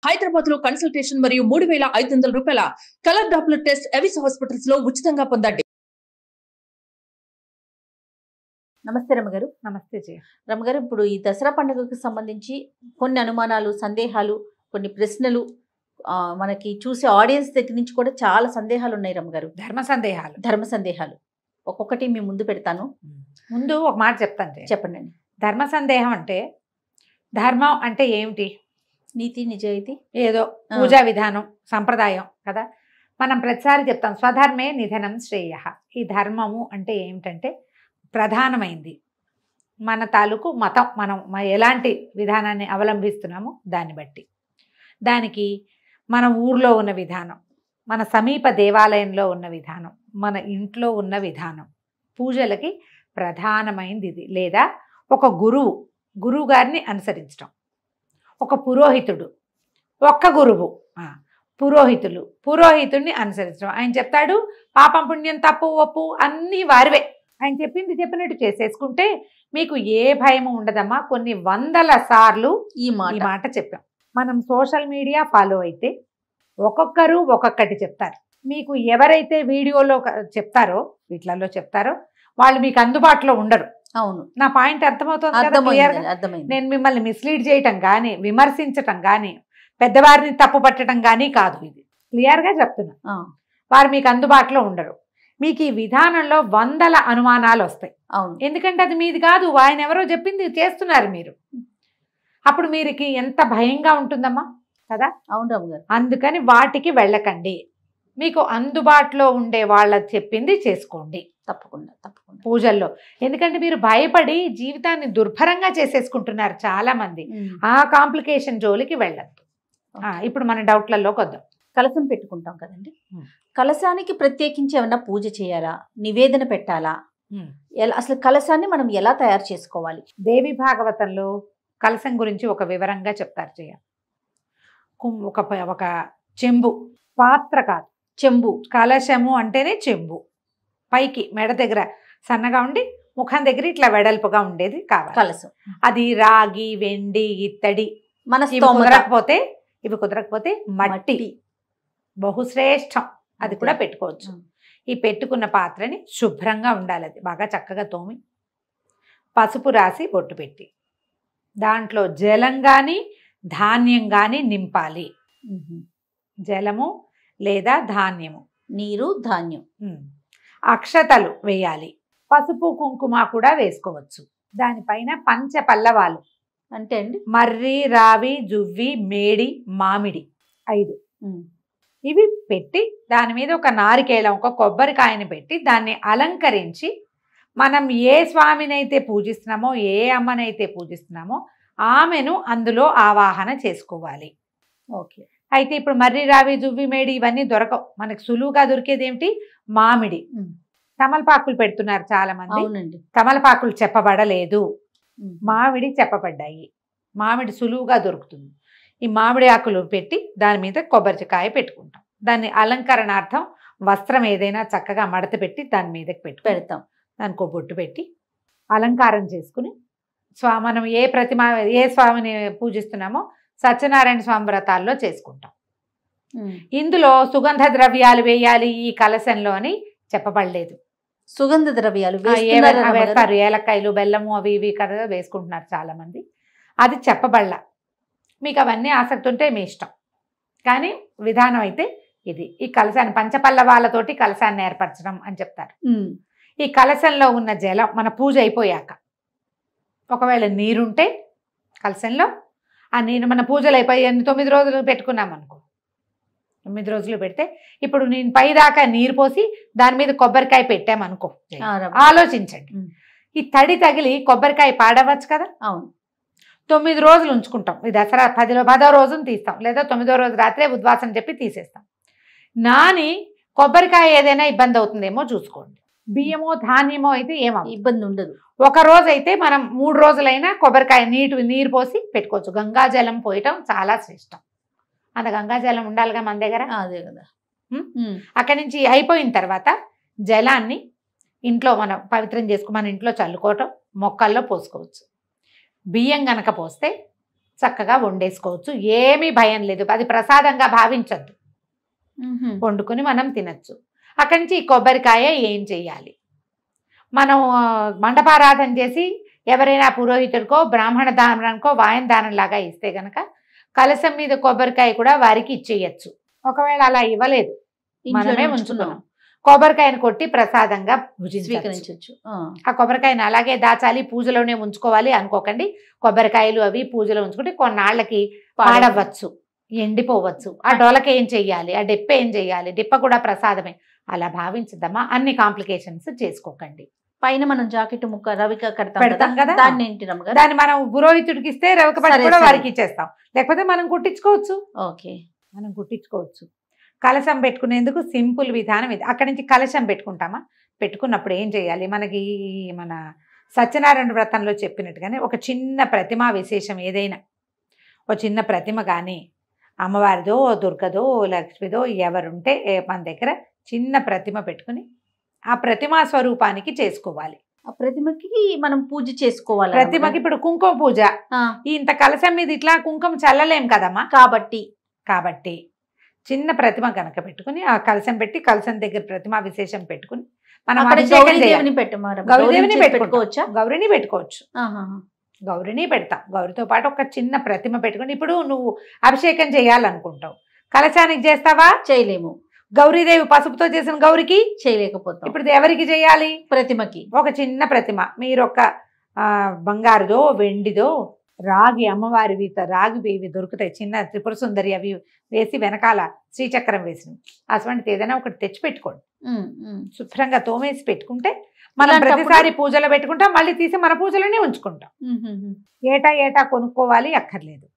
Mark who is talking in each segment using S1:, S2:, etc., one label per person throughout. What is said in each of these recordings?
S1: హైదరాబాద్ లో కన్సల్టేషన్ మరియు 3500 రూపాయల colour Doppler test Avis hospitals లో ఉచితంగా పొందండి. నమస్తే రమగారు.
S2: నమస్తే జయ.
S1: రమగారు, ఇప్పుడు ఈ దసరా పండుగకు సంబంధించి కొన్ని అనుమానాలు, సందేహాలు, కొన్ని ప్రశ్నలు మనకి చూసే ఆడియన్స్ దగ్గర నుంచి కూడా చాలా సందేహాలు ఉన్నాయి రమగారు. ధర్మ సందేహాలు ఒక్కొక్కటి మీ ముందు పెడతాను.
S2: ముందు ఒక మాట చెప్తాను.
S1: చెప్పండి.
S2: ధర్మ సందేహం అంటే ధర్మం అంటే ఏమిటి?
S1: నీతి, నిజాయితీ,
S2: ఏదో పూజా విధానం, సంప్రదాయం కదా. మనం ప్రతిసారి చెప్తాం స్వధర్మే నిధనం శ్రేయ. ఈ ధర్మము అంటే ఏమిటంటే ప్రధానమైంది మన తాలూకు మతం, మనం ఎలాంటి విధానాన్ని అవలంబిస్తున్నామో దాన్ని బట్టి, దానికి మన ఊర్లో ఉన్న విధానం, మన సమీప దేవాలయంలో ఉన్న విధానం, మన ఇంట్లో ఉన్న విధానం, పూజలకి ప్రధానమైనది ఇది. లేదా ఒక గురువు గారిని అనుసరించడం, ఒక పురోహితుడు, ఒక్క గురువు, పురోహితుడిని అనుసరించడం. ఆయన చెప్తాడు పాపం పుణ్యం తప్పు ఒప్పు అన్నీ వారివే, ఆయన చెప్పినట్టు చేసేసుకుంటే మీకు ఏ భయం ఉండదమ్మా. కొన్ని వందల సార్లు ఈ మాట చెప్పాం. మనం సోషల్ మీడియా ఫాలో అయితే ఒక్కొక్కరు ఒక్కొక్కటి చెప్తారు. మీకు ఎవరైతే వీడియోలో చెప్తారో, వీటిలలో చెప్తారో వాళ్ళు మీకు అందుబాటులో ఉండరు.
S1: అవును,
S2: నా పాయింట్ అర్థమవుతుంది. నేను మిమ్మల్ని మిస్లీడ్ చేయటం కానీ, విమర్శించటం కానీ, పెద్దవారిని తప్పు పట్టడం కానీ కాదు. ఇది క్లియర్గా చెప్తున్నా. వారు మీకు అందుబాటులో ఉండరు. మీకు ఈ విధానంలో వందల అనుమానాలు వస్తాయి.
S1: అవును,
S2: ఎందుకంటే అది మీది కాదు, ఆయన ఎవరో చెప్పింది చేస్తున్నారు మీరు. అప్పుడు మీరుకి ఎంత భయంగా ఉంటుందమ్మా కదా.
S1: అవును రాము గారు.
S2: అందుకని వాటికి వెళ్ళకండి. మీకు అందుబాటులో ఉండే వాళ్ళ చెప్పింది చేసుకోండి.
S1: తప్పకుండా.
S2: పూజల్లో ఎందుకంటే మీరు భయపడి జీవితాన్ని దుర్భరంగా చేసేసుకుంటున్నారు చాలా మంది. ఆ కాంప్లికేషన్ జోలికి వెళ్ళద్దు. ఇప్పుడు మన డౌట్లలోకి వద్దాం.
S1: కలశం పెట్టుకుంటాం కదండి, కలశానికి ప్రత్యేకించి ఏమన్నా పూజ చేయాలా, నివేదన పెట్టాలా, అసలు కలశాన్ని మనం ఎలా తయారు చేసుకోవాలి?
S2: దేవి భాగవతంలో కలశం గురించి ఒక వివరంగా చెప్తారు. ఒక చెంబు, పాత్ర కాదు చెంబు. కలశము అంటేనే చెంబు, పైకి మెడ దగ్గర సన్నగా ఉండి ముఖం దగ్గర ఇట్లా వెడల్పుగా ఉండేది కావాలి
S1: కలశం.
S2: అది రాగి, వెండి, ఇత్తడి. ఇవి కుదరకపోతే మట్టి బహుశ్రేష్టం, అది కూడా పెట్టుకోవచ్చు. ఈ పెట్టుకున్న పాత్రని శుభ్రంగా ఉండాలి, అది బాగా చక్కగా తోమి పసుపు రాసి బొట్టు పెట్టి దాంట్లో జలం కానీ ధాన్యం కానీ నింపాలి. జలము లేదా ధాన్యము,
S1: నీరు, ధాన్యం.
S2: అక్షతలు వేయాలి, పసుపు కుంకుమ కూడా వేసుకోవచ్చు. దానిపైన పంచ పల్లవాలు
S1: అంటే అండి
S2: మర్రి, రావి, జువ్వి, మేడి, మామిడి 5 ఇవి పెట్టి దాని మీద ఒక నారికేళం, ఒక కొబ్బరికాయని పెట్టి దాన్ని అలంకరించి మనం ఏ స్వామినైతే పూజిస్తున్నామో, ఏ అమ్మనైతే పూజిస్తున్నామో ఆమెను అందులో ఆవాహన చేసుకోవాలి.
S1: ఓకే.
S2: అయితే ఇప్పుడు మర్రి, రావి, జువ్వి, మేడి ఇవన్నీ దొరకవు. మనకు సులువుగా దొరికేది ఏమిటి? మామిడి. తమలపాకులు పెడుతున్నారు చాలా మంది.
S1: అవునండి,
S2: తమలపాకులు చెప్పబడలేదు, మామిడి చెప్పబడ్డాయి. మామిడి సులువుగా దొరుకుతుంది. ఈ మామిడి ఆకులు పెట్టి దాని మీద కొబ్బరికాయ పెట్టుకుంటాం. దాన్ని అలంకరణార్థం వస్త్రం ఏదైనా చక్కగా మడత పెట్టి దాని మీదకి పెడతాం. దానికి బొట్టు పెట్టి అలంకారం చేసుకుని మనం ఏ స్వామిని పూజిస్తున్నామో సత్యనారాయణ స్వామి వ్రతాల్లో చేసుకుంటాం. ఇందులో సుగంధ ద్రవ్యాలు వేయాలి ఈ కలశంలో అని చెప్పబడలేదు.
S1: సుగంధ ద్రవ్యాలు
S2: వేస్తారు, ఏలక్కాయలు, బెల్లము అవి ఇవి కదా వేసుకుంటున్నారు చాలా మంది. అది చెప్పబడలా. మీకు అవన్నీ ఆసక్తి ఉంటే మీ ఇష్టం, కానీ విధానం అయితే ఇది. ఈ కలశాన్ని పంచపల్లవాలతోటి కలశాన్ని ఏర్పరచడం అని చెప్తారు. ఈ కలశంలో ఉన్న జలం మన పూజ అయిపోయాక, ఒకవేళ నీరుంటే కలశంలో ఆ నీరు మన పూజలు అయిపోయి 9 రోజులు పెట్టుకున్నాం అనుకో, 9 రోజులు పెడితే ఇప్పుడు నేను పైదాకా నీరు పోసి దాని మీద కొబ్బరికాయ పెట్టామనుకో, ఆలోచించండి, ఈ తడి తగిలి కొబ్బరికాయ పాడవచ్చు కదా.
S1: అవును.
S2: 9 రోజులు ఉంచుకుంటాం. ఈ దసరా 10వ రోజును తీస్తాం, లేదా 9వ రోజు రాత్రే ఉద్వాసన చెప్పి తీసేస్తాం. నాని కొబ్బరికాయ ఏదైనా ఇబ్బంది అవుతుందేమో చూసుకోండి. బియ్యమో ధాన్యమో అయితే ఏమో
S1: ఇబ్బంది ఉండదు.
S2: ఒక రోజు అయితే మనం 3 రోజులైనా కొబ్బరికాయ నీరు పోసి పెట్టుకోవచ్చు. గంగాజలం పోయటం చాలా శ్రేష్టం. అంత గంగాజలం ఉండాలిగా మన దగ్గర.
S1: అదే కదా.
S2: అక్కడి నుంచి అయిపోయిన తర్వాత జలాన్ని ఇంట్లో మనం పవిత్రం చేసుకుని మన ఇంట్లో చల్లుకోవటం, మొక్కల్లో పోసుకోవచ్చు. బియ్యం గనక పోస్తే చక్కగా వండేసుకోవచ్చు. ఏమీ భయం లేదు. అది ప్రసాదంగా భావించద్దు. వండుకొని మనం తినచ్చు. అక్కడి నుంచి ఈ కొబ్బరికాయ ఏం చెయ్యాలి, మనం మండపారాధన చేసి ఎవరైనా పురోహితుడికో బ్రాహ్మణ దానానికో వాయన దానం లాగా ఇస్తే గనక కలశం మీద కొబ్బరికాయ కూడా వారికి ఇచ్చేయచ్చు. ఒకవేళ అలా ఇవ్వలేదు, మనమే ఉంచుకున్నాం, కొబ్బరికాయను కొట్టి ప్రసాదంగా స్వీకరించవచ్చు. ఆ కొబ్బరికాయను అలాగే దాచాలి, పూజలోనే ఉంచుకోవాలి అనుకోకండి. కొబ్బరికాయలు అవి పూజలో ఉంచుకుంటే కొన్నాళ్ళకి పాడవచ్చు, ఎండిపోవచ్చు. ఆ డొలక ఏం చెయ్యాలి, ఆ డిప్ప ఏం చెయ్యాలి, డిప్ప కూడా ప్రసాదమే, అలా భావించద్దమ్మా. అన్ని కాంప్లికేషన్స్ చేసుకోకండి.
S1: పైన మనం జాకెట్ ముక్క రవిక పెడతాం కదా, దాన్ని ఏంటి రమ్మగారు,
S2: దాన్ని మనం పురోహితుడికి ఇస్తే రవిక పట్టు కూడా వారికి ఇచ్చేస్తాం. లేకపోతే మనం కుట్టించుకోవచ్చు.
S1: ఓకే,
S2: మనం కుట్టించుకోవచ్చు. కలశం పెట్టుకునేందుకు సింపుల్ విధానం ఇది. అక్కడి నుంచి కలశం పెట్టుకుంటామా, పెట్టుకున్నప్పుడు ఏం చేయాలి, మనకి మన సత్యనారాయణ వ్రతంలో చెప్పినట్టుగానే ఒక చిన్న ప్రతిమా విశేషం ఏదైనా, ఒక చిన్న ప్రతిమ కానీ అమ్మవారిదో దుర్గదో లక్ష్మిదో ఎవరుంటే మన దగ్గర చిన్న ప్రతిమ పెట్టుకుని ఆ ప్రతిమా స్వరూపానికి చేసుకోవాలి.
S1: ఆ ప్రతిమకి మనం పూజ చేసుకోవాలి.
S2: ప్రతిమకి ఇప్పుడు కుంకుమ పూజ, ఇంత కలశం మీద ఇట్లా కుంకుమ చల్లలేం కదమ్మా, కాబట్టి చిన్న ప్రతిమ కనుక పెట్టుకుని ఆ కలశం పెట్టి కలశం దగ్గర ప్రతిమా విశేషం పెట్టుకుని మనం గౌరీదేవిని పెట్టుకోవచ్చా, గౌరిని పెట్టుకోవచ్చు. గౌరిని పెడతాం. గౌరితో పాటు ఒక చిన్న ప్రతిమ పెట్టుకుని, ఇప్పుడు నువ్వు అభిషేకం చేయాలనుకుంటావు, కలశానికి చేస్తావా,
S1: చేయలేము.
S2: గౌరీదేవి పసుపుతో చేసిన గౌరికి
S1: చేయలేకపోతాం.
S2: ఇప్పుడు ఎవరికి చేయాలి,
S1: ప్రతిమకి.
S2: ఒక చిన్న ప్రతిమ మీరు ఒక బంగారుదో వెండిదో రాగి అమ్మవారివి రాగివి దొరుకుతాయి, చిన్న త్రిపుర సుందరి అవి వేసి వెనకాల శ్రీచక్రం వేసినవి, అటువంటిది ఏదైనా ఒకటి తెచ్చి పెట్టుకోండి. శుభ్రంగా తోమేసి పెట్టుకుంటే మనం ప్రతిసారి పూజలో పెట్టుకుంటాం, మళ్ళీ తీసి మన పూజలోనే ఉంచుకుంటాం. ఏటా కొనుక్కోవాలి అక్కర్లేదు,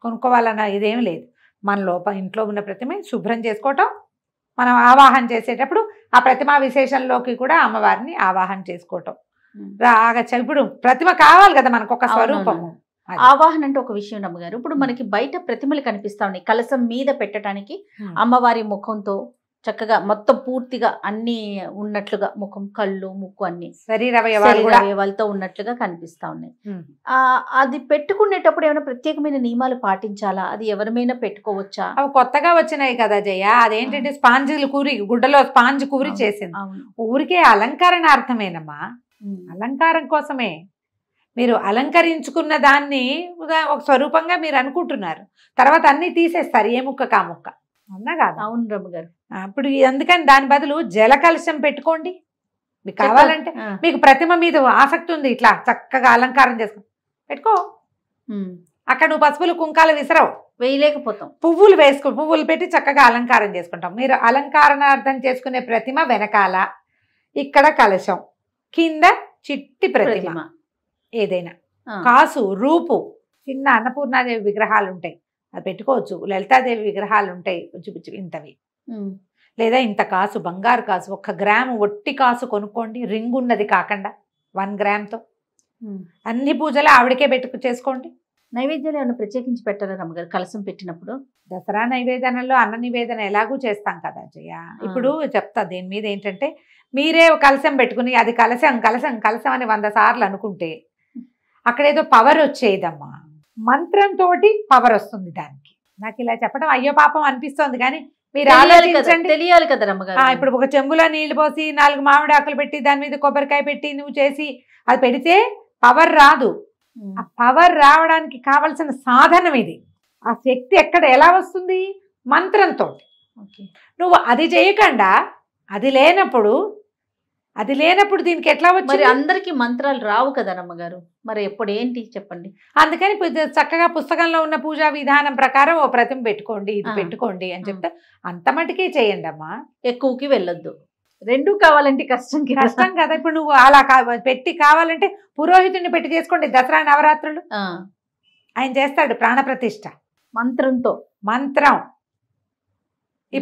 S2: కొనుక్కోవాలన్న ఇదేం లేదు. మన ఇంట్లో ఉన్న ప్రతిమ శుభ్రం చేసుకోవటం, మనం ఆవాహన చేసేటప్పుడు ఆ ప్రతిమా విశేషంలోకి కూడా అమ్మవారిని ఆవాహన చేసుకోవటం. ఇప్పుడు ప్రతిమ కావాలి కదా మనకు ఒక స్వరూపము.
S1: ఆవాహన అంటే ఒక విషయం అమ్మగారు, ఇప్పుడు మనకి బయట ప్రతిమలు కనిపిస్తా ఉన్నాయి, కలశం మీద పెట్టడానికి అమ్మవారి ముఖంతో చక్కగా మొత్తం పూర్తిగా అన్ని ఉన్నట్లుగా, ముఖం కళ్ళు ముక్కు అన్ని శరీరవయవాలతో ఉన్నట్లుగా కనిపిస్తా ఉన్నాయి. అది పెట్టుకునేటప్పుడు ఏమైనా ప్రత్యేకమైన నియమాలు పాటించాలా, అది ఎవరిమైనా పెట్టుకోవచ్చా?
S2: అవి కొత్తగా వచ్చినాయి కదా జయ, అదేంటంటే స్పాంజిలు కూరి, గుడ్డలో స్పాంజ్ కూరి చేసింది. ఊరికే అలంకరణార్థమేనమ్మా, అలంకారం కోసమే. మీరు అలంకరించుకున్న దాన్ని ఒక స్వరూపంగా మీరు అనుకుంటున్నారు, తర్వాత అన్ని తీసేస్తారు ఏ ముక్క కా ముక్క, అవునా కాదు?
S1: అవును రమ్మ గారు.
S2: ఇప్పుడు అందుకని దాని బదులు జల కలశం పెట్టుకోండి. మీకు కావాలంటే, మీకు ప్రతిమ మీద ఆసక్తి ఉంది, ఇట్లా చక్కగా అలంకారం చేసుకో పెట్టుకో. అక్కడ నువ్వు పసుపులు కుంకాలు విసరవు,
S1: వేయలేకపోతాం.
S2: పువ్వులు వేసుకో, పువ్వులు పెట్టి చక్కగా అలంకారం చేసుకుంటాం. మీరు అలంకారణార్థం చేసుకునే ప్రతిమ వెనకాల ఇక్కడ కలశం, కింద చిట్టి ప్రతిమ ఏదైనా, కాసు రూపు, చిన్న అన్నపూర్ణాదేవి విగ్రహాలు ఉంటాయి అది పెట్టుకోవచ్చు, లలితాదేవి విగ్రహాలు ఉంటాయి ఇంతవి, లేదా ఇంత కాసు బంగారు కాసు 1 గ్రాము ఒట్టి కాసు కొనుక్కోండి, రింగ్ ఉన్నది కాకుండా 1 గ్రామ్తో అన్ని పూజలు ఆవిడకే చేసుకోండి.
S1: నైవేద్యాలు ఏమైనా ప్రత్యేకించి పెట్టారా రమ్మగారు కలశం పెట్టినప్పుడు?
S2: దసరా నైవేద్యంలో అన్న నివేదన ఎలాగూ చేస్తాం కదా జయ. ఇప్పుడు చెప్తా దీని మీద ఏంటంటే, మీరే కలశం పెట్టుకుని అది కలశం కలశం కలశం అని 100 సార్లు అనుకుంటే అక్కడేదో పవర్ వచ్చేదమ్మా, మంత్రంతో పవర్ వస్తుంది దానికి. నాకు ఇలా చెప్పడం అయ్యో పాపం అనిపిస్తోంది, కానీ మీరు ఆలోచించండి,
S1: తెలియాలి కదా రమ్మగారు.
S2: ఇప్పుడు ఒక చెంబులో నీళ్లు పోసి 4 మామిడి ఆకులు పెట్టి దాని మీద కొబ్బరికాయ పెట్టి నువ్వు చేసి అది పెడితే పవర్ రాదు. ఆ పవర్ రావడానికి కావలసిన సాధనం ఇది. ఆ శక్తి ఎక్కడ ఎలా వస్తుంది, మంత్రంతో. నువ్వు అది చేయకుండా అది లేనప్పుడు దీనికి ఎట్లా వచ్చి,
S1: అందరికి మంత్రాలు రావు కదా రమ్మగారు, మరి ఎప్పుడు ఏంటి చెప్పండి.
S2: అందుకని చక్కగా పుస్తకంలో ఉన్న పూజా విధానం ప్రకారం ఓ ప్రతిమ పెట్టుకోండి, ఇది పెట్టుకోండి అని చెప్తే అంత మటుకే చేయండి అమ్మా,
S1: ఎక్కువకి వెళ్ళొద్దు. 2 కావాలంటే కష్టం
S2: కదా. ఇప్పుడు నువ్వు అలా పెట్టి కావాలంటే పురోహితుడిని పెట్టి చేసుకోండి. దసరా నవరాత్రులు ఆయన చేస్తాడు ప్రాణప్రతిష్ఠ
S1: మంత్రంతో.
S2: మంత్రం ఈ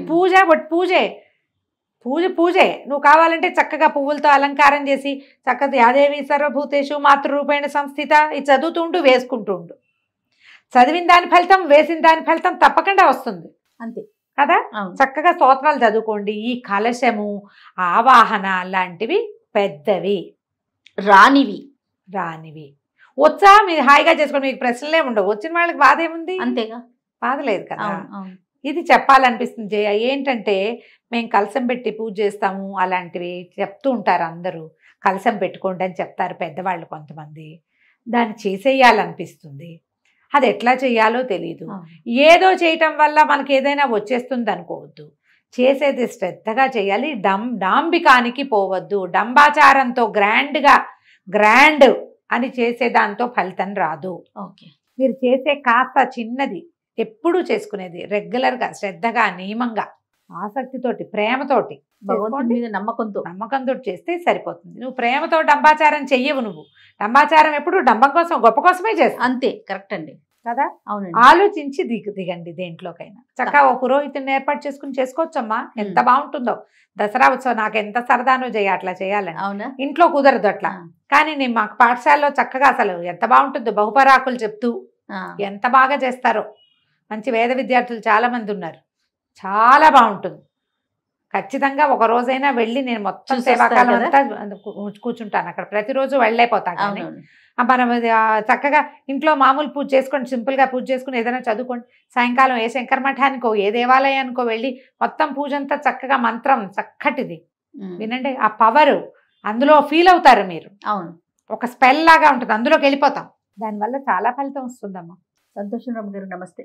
S2: పూజే నువ్వు కావాలంటే చక్కగా పువ్వులతో అలంకారం చేసి చక్కగా యాదేవి సర్వభూతేషు మాతృరూపేణ సంస్థిత ఇది చదువుతుంటూ వేసుకుంటుండు. చదివిన దాని ఫలితం వేసిన దాని ఫలితం తప్పకుండా వస్తుంది,
S1: అంతే
S2: కదా. చక్కగా స్తోత్రాలు చదువుకోండి. ఈ కలశము ఆవాహన లాంటివి పెద్దవి రానివి వచ్చా మీరు హాయిగా చేసుకోండి, మీకు ప్రశ్నలే ఉండవు. వచ్చిన వాళ్ళకి బాధ ఏముంది?
S1: అంతేగా,
S2: బాధ లేదు కదా.
S1: అవును అవును.
S2: ఇది చెప్పాలనిపిస్తుంది జయ. ఏంటంటే మేము కలశం పెట్టి పూజ చేస్తాము అలాంటివి చెప్తూ ఉంటారు అందరూ. కలశం పెట్టుకోండి అని చెప్తారు పెద్దవాళ్ళు కొంతమంది. దాన్ని చేసేయాలనిపిస్తుంది, అది ఎట్లా చేయాలో తెలీదు. ఏదో చేయటం వల్ల మనకి ఏదైనా వచ్చేస్తుంది అనుకోవద్దు. చేసేది శ్రద్ధగా చేయాలి. డాంబికానికి పోవద్దు. డంబాచారంతో గ్రాండ్ అని చేసేదాంతో ఫలితం రాదు.
S1: ఓకే,
S2: మీరు చేసే కాస్త చిన్నది ఎప్పుడూ చేసుకునేది రెగ్యులర్గా, శ్రద్ధగా, నియమంగా, ఆసక్తితోటి, ప్రేమతోటి,
S1: భగవంతుడి మీద
S2: నమ్మకంతో చేస్తే సరిపోతుంది. నువ్వు ప్రేమతో డంబాచారం చెయ్యవు. నువ్వు డంబాచారం ఎప్పుడు డంబం కోసం, గొప్ప కోసమే చేస్తావు.
S1: అంతే, కరెక్ట్ అండి
S2: కదా.
S1: అవునండి.
S2: ఆలోచించి దిగండి దేంట్లోకైనా. చక్కగా ఓ పురోహితుని ఏర్పాటు చేసుకుని చేసుకోవచ్చమ్మా, ఎంత బాగుంటుందో. దసరా ఉత్సవం నాకు ఎంత సరదానో అట్లా చేయాలని.
S1: అవునా,
S2: ఇంట్లో కుదరదు అట్లా. కానీ నేను మాకు పాఠశాలలో చక్కగా అసలు ఎంత బాగుంటుందో, బహుపరాకులు చెప్తూ ఎంత బాగా చేస్తారో. మంచి వేద విద్యార్థులు చాలా మంది ఉన్నారు, చాలా బాగుంటుంది. ఖచ్చితంగా ఒక రోజైనా వెళ్ళి నేను మొత్తం సేవాకాలం అంతా కూర్చుంటాను అక్కడ. ప్రతిరోజు వెళ్ళైపోతాను. కానీ మనం చక్కగా ఇంట్లో మామూలు పూజ చేసుకోండి, సింపుల్గా పూజ చేసుకుని ఏదైనా చదువుకోండి. సాయంకాలం ఏ శంకర మఠానికో ఏ దేవాలయానికో వెళ్ళి మొత్తం పూజ అంతా చక్కగా మంత్రం చక్కటిది వినండి. ఆ పవర్ అందులో ఫీల్ అవుతారు మీరు.
S1: అవును,
S2: ఒక స్పెల్ లాగా ఉంటుంది, అందులోకి వెళ్ళిపోతాం. దానివల్ల చాలా ఫలితం వస్తుందమ్మా.
S1: సంతోషం రమ్మ గారు, నమస్తే.